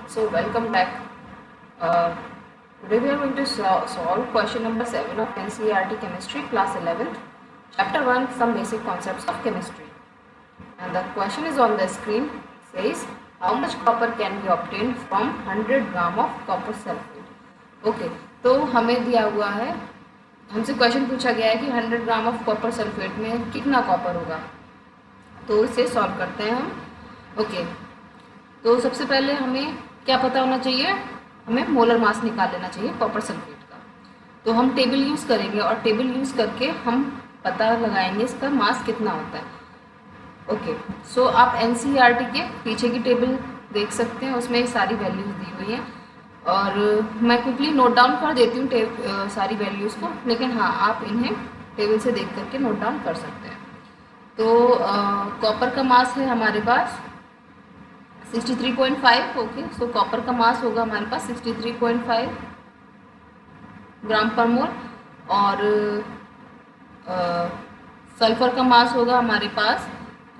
So welcome back. Uh, Today we are going to solve question number 7 of NCERT Chemistry class 11th, chapter 1, some basic concepts of chemistry. And the question is on the screen. It says how much copper can be obtained from 100 gram of copper sulfate. Okay, तो हमें दिया हुआ है, हमसे question पूछा गया है कि 100 ग्राम ऑफ कॉपर सल्फेट में कितना कॉपर होगा। तो इसे सॉल्व करते हैं हम। ओके, तो सबसे पहले हमें क्या पता होना चाहिए, हमें मोलर मास निकाल लेना चाहिए कॉपर सल्फेट का। तो हम टेबल यूज़ करेंगे और टेबल यूज़ करके हम पता लगाएंगे इसका मास कितना होता है। ओके, सो आप एनसीईआरटी के पीछे की टेबल देख सकते हैं, उसमें सारी वैल्यूज़ दी हुई हैं और मैं क्विकली नोट डाउन कर देती हूँ सारी वैल्यूज़ को, लेकिन हाँ आप इन्हें टेबल से देख करके नोट डाउन कर सकते हैं। तो कॉपर का मास है हमारे पास 63.5। ओके, सो कॉपर का मास होगा हमारे पास 63.5 ग्राम पर मोल और सल्फर का मास होगा हमारे पास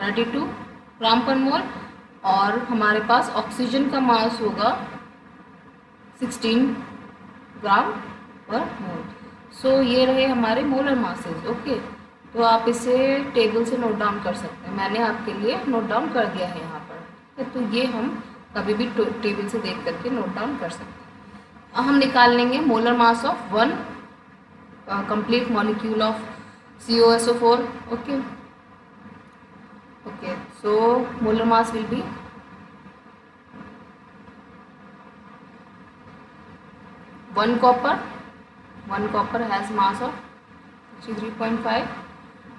32 ग्राम पर मोल और हमारे पास ऑक्सीजन का मास होगा 16 ग्राम पर मोल। सो ये रहे हमारे मोलर मासेस। ओके, तो आप इसे टेबल से नोट डाउन कर सकते हैं, मैंने आपके लिए नोट डाउन कर दिया है यहाँ पर। तो ये हम कभी भी टेबल से देख करके नोट डाउन कर सकते हैं। हम निकाल लेंगे molar mass of one complete molecule of COSO4। Okay okay, so molar mass will be one copper has mass of 63.5,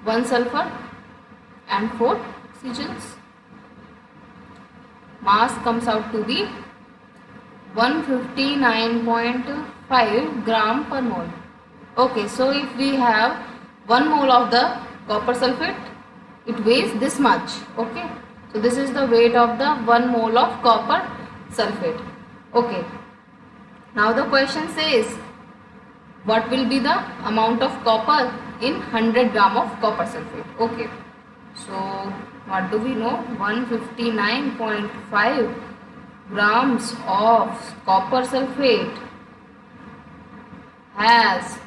1 sulfur and 4 oxygens. Mass comes out to be 159.5 gram per mole. Okay, so if we have 1 mole of the copper sulfate, it weighs this much. Okay, so this is the weight of the 1 mole of copper sulfate. Okay, now the question says what will be the amount of copper in 100 gram of copper sulfate. Okay, so what do we know? 159.5 grams of copper sulfate has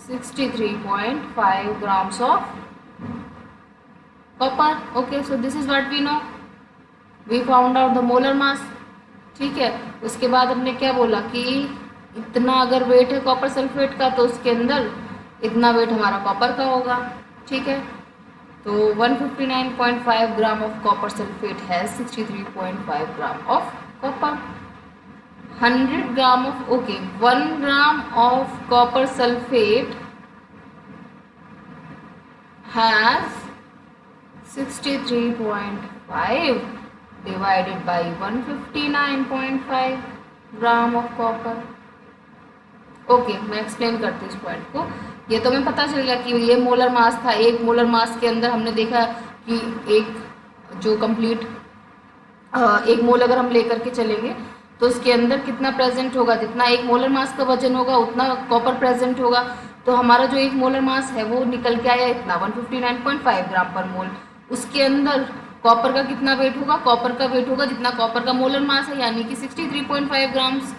63.5 grams of copper. Okay, so this is what we know. We found out the molar mass. ठीक है, उसके बाद हमने क्या बोला कि इतना अगर वेट है कॉपर सल्फेट का तो उसके अंदर इतना वेट हमारा कॉपर का होगा। ठीक है, तो 159.5 ग्राम ऑफ कॉपर सल्फेट है 63.5 gram of copper. 100 gram of 1 gram of copper sulphate has 63.5 divided by 159.5 gram of copper. Okay, मैं एक्सप्लेन करती हूँ इस पॉइंट को। ये तो हमें पता चल गया कि ये मोलर मास था। एक मोलर मास के अंदर हमने देखा कि एक जो कंप्लीट एक मोल अगर हम लेकर के चलेंगे तो उसके अंदर कितना प्रेजेंट होगा, जितना एक मोलर मास का वजन होगा उतना कॉपर प्रेजेंट होगा। तो हमारा जो एक मोलर मास है वो निकल के आया इतना 159.5 ग्राम पर मोल। उसके अंदर कॉपर का कितना वेट होगा, कॉपर का वेट होगा जितना कॉपर का मोलर मास है, यानी कि 63.5 ग्राम्स।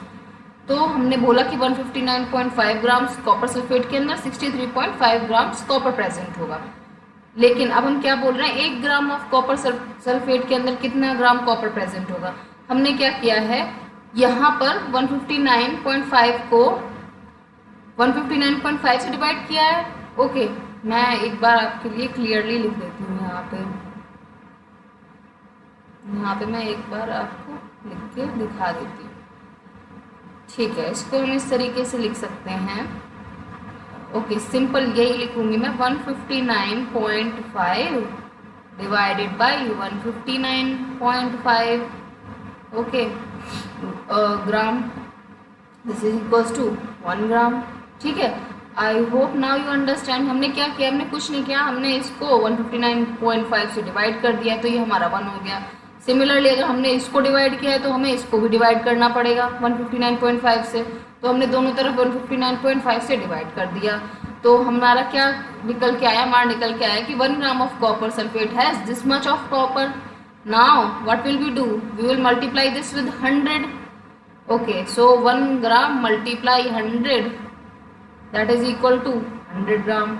तो हमने बोला कि 159.5 ग्राम्स कॉपर सल्फेट के अंदर 63.5 ग्राम्स कॉपर प्रेजेंट होगा। लेकिन अब हम क्या बोल रहे हैं, 1 ग्राम ऑफ कॉपर सल्फेट के अंदर कितना ग्राम कॉपर प्रेजेंट होगा। हमने क्या किया है, यहाँ पर 159.5 को 159.5 से डिवाइड किया है। ओके, मैं एक बार आपके लिए क्लियरली लिख देती हूँ यहाँ पे मैं एक बार आपको लिख के दिखा देती हूँ। ठीक है, इसको हम इस तरीके से लिख सकते हैं। ओके, सिंपल यही लिखूंगी मैं, 159.5 divided by 159.5 okay gram, this is equals to 1 gram. ठीक है, I hope now you understand. हमने क्या किया, हमने कुछ नहीं किया, हमने इसको 159.5 से डिवाइड कर दिया तो ये हमारा 1 हो गया। सिमिलरली अगर हमने इसको डिवाइड किया है तो हमें इसको भी डिवाइड करना पड़ेगा 159.5 से, तो हमने दोनों तरफ 159.5 से डिवाइड कर दिया। तो हमारा क्या निकल के आया, हमारा निकल के आया कि 1 gram of copper sulphate has this much of copper. Now what will we do? We will multiply this with 100. Okay, so 1 gram multiply 100, that is equal to 100 ग्राम.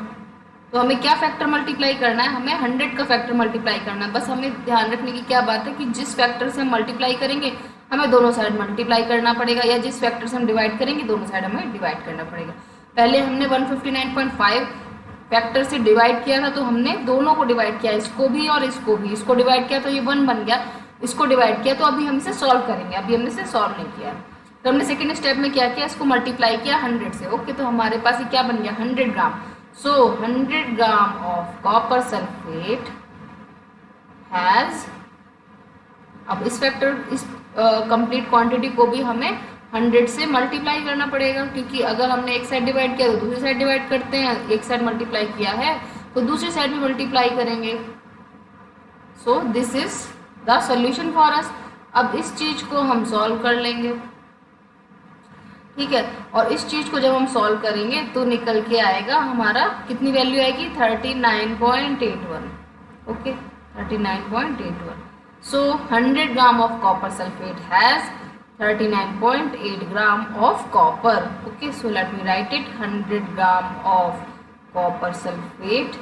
तो हमें क्या फैक्टर मल्टीप्लाई करना है? हमें 100 का फैक्टर मल्टीप्लाई करना है. बस हमें ध्यान रखने की क्या बात है कि जिस फैक्टर से हम मल्टीप्लाई करेंगे हमें दोनों साइड मल्टीप्लाई करना पड़ेगा, या जिस फैक्टर से हम डिवाइड करेंगे दोनों साइड हमें डिवाइड करना पड़ेगा. पहले हमने 159.5 फैक्टर से डिवाइड किया था, तो हमने दोनों को डिवाइड किया, इसको भी और इसको भी. इसको डिवाइड किया तो ये 1 बन गया, इसको डिवाइड किया तो अभी हम इसे सॉल्व करेंगे. अभी हमने इसे सॉल्व नहीं किया. तो हमने सेकेंड स्टेप में क्या किया, इसको मल्टीप्लाई किया 100 से. ओके, तो हमारे पास ये क्या बन गया, 100 ग्राम. सो 100 gram of copper sulphate has, अब इस फैक्टर, इस कंप्लीट क्वांटिटी को भी हमें 100 से मल्टीप्लाई करना पड़ेगा, क्योंकि अगर हमने एक साइड डिवाइड किया तो दूसरी साइड डिवाइड करते हैं, एक साइड मल्टीप्लाई किया है तो दूसरी साइड भी मल्टीप्लाई करेंगे. So this is the solution for us. अब इस चीज को हम सॉल्व कर लेंगे, ठीक है. और इस चीज को जब हम सॉल्व करेंगे तो निकल के आएगा हमारा, कितनी वैल्यू आएगी, 39.81. Okay, 39.81. So 100 gram of copper sulphate has 39.8 gram of copper. Okay, so let me write it. 100 gram of copper sulfate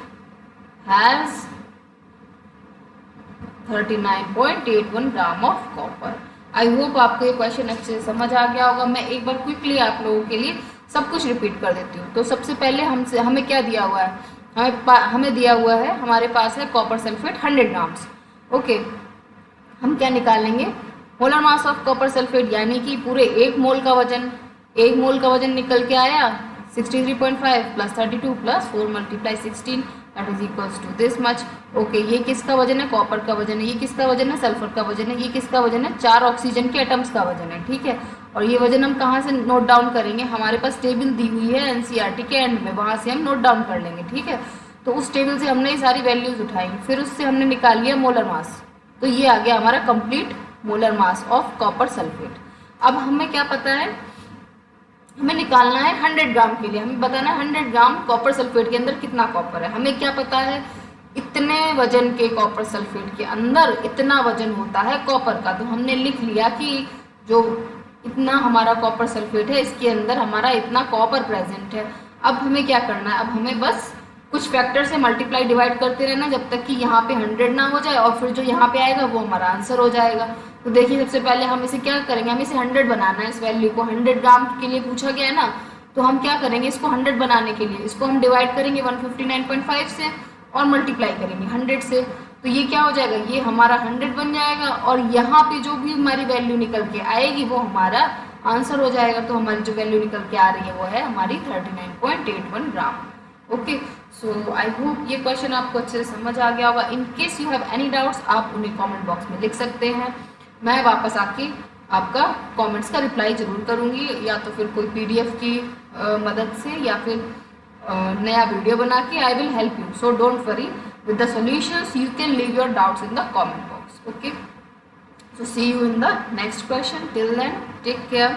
has 39.81 gram of copper. I hope आपको ये क्वेश्चन अच्छे से समझ आ गया होगा. मैं एक बार क्विकली आप लोगों के लिए सब कुछ रिपीट कर देती हूँ. तो सबसे पहले हमें क्या दिया हुआ है, हमें दिया हुआ है, हमारे पास है कॉपर सल्फेट 100 ग्राम्स. ओके, हम क्या निकालेंगे, molar mass of copper sulphate, यानी कि पूरे 1 मोल का वजन. 1 मोल का वजन निकल के आया 63.5 plus 32 plus 4 multiply 16, that is equals to this much. Okay, ये किसका वजन है, कॉपर का वजन है. ये किसका वजन है, सल्फर का वजन है. ये किसका वजन है, 4 ऑक्सीजन के एटम्स का वजन है, ठीक है. और ये वजन हम कहाँ से नोट डाउन करेंगे, हमारे पास टेबल दी हुई है एनसीईआरटी के एंड में, वहाँ से हम नोट डाउन कर लेंगे, ठीक है. तो उस टेबल से हमने ये सारी वैल्यूज उठाई, फिर उससे हमने निकाल लिया मोलर मास. तो ये आ गया हमारा complete molar mass of copper sulphate. अब हमें क्या पता है, हमें निकालना है 100 ग्राम के लिए, हमें बताना है 100 ग्राम कॉपर सल्फेट के अंदर कितना कॉपर है. हमें क्या पता है, इतने वजन के कॉपर सल्फेट के अंदर इतना वजन होता है कॉपर का. तो हमने लिख लिया कि जो इतना हमारा कॉपर सल्फेट है इसके अंदर हमारा इतना कॉपर प्रेजेंट है. अब हमें क्या करना है, अब हमें बस कुछ फैक्टर से मल्टीप्लाई डिवाइड करते रहना जब तक कि यहाँ पे 100 ना हो जाए, और फिर जो यहाँ पे आएगा वो हमारा आंसर हो जाएगा. तो देखिए, सबसे पहले हम इसे क्या करेंगे, हमें इसे 100 बनाना है. इस वैल्यू को 100 ग्राम के लिए पूछा गया है ना, तो हम क्या करेंगे, इसको 100 बनाने के लिए इसको हम डिवाइड करेंगे 159.5 से और मल्टीप्लाई करेंगे 100 से. तो ये क्या हो जाएगा, ये हमारा 100 बन जाएगा, और यहाँ पे जो भी हमारी वैल्यू निकल के आएगी वो हमारा आंसर हो जाएगा. तो हमारी जो वैल्यू निकल के आ रही है वो है हमारी 39.81 ग्राम. ओके, सो आई होप ये क्वेश्चन आपको अच्छे से समझ आ गया होगा. In case you have any doubts आप उन्हें कमेंट बॉक्स में लिख सकते हैं. मैं वापस आके आपका कमेंट्स का रिप्लाई जरूर करूँगी, या तो फिर कोई पीडीएफ की मदद से, या फिर नया वीडियो बना के I will help you. So don't worry with the solutions, you can leave your doubts in the comment box. Okay, so see you in the next question. Till then, take care.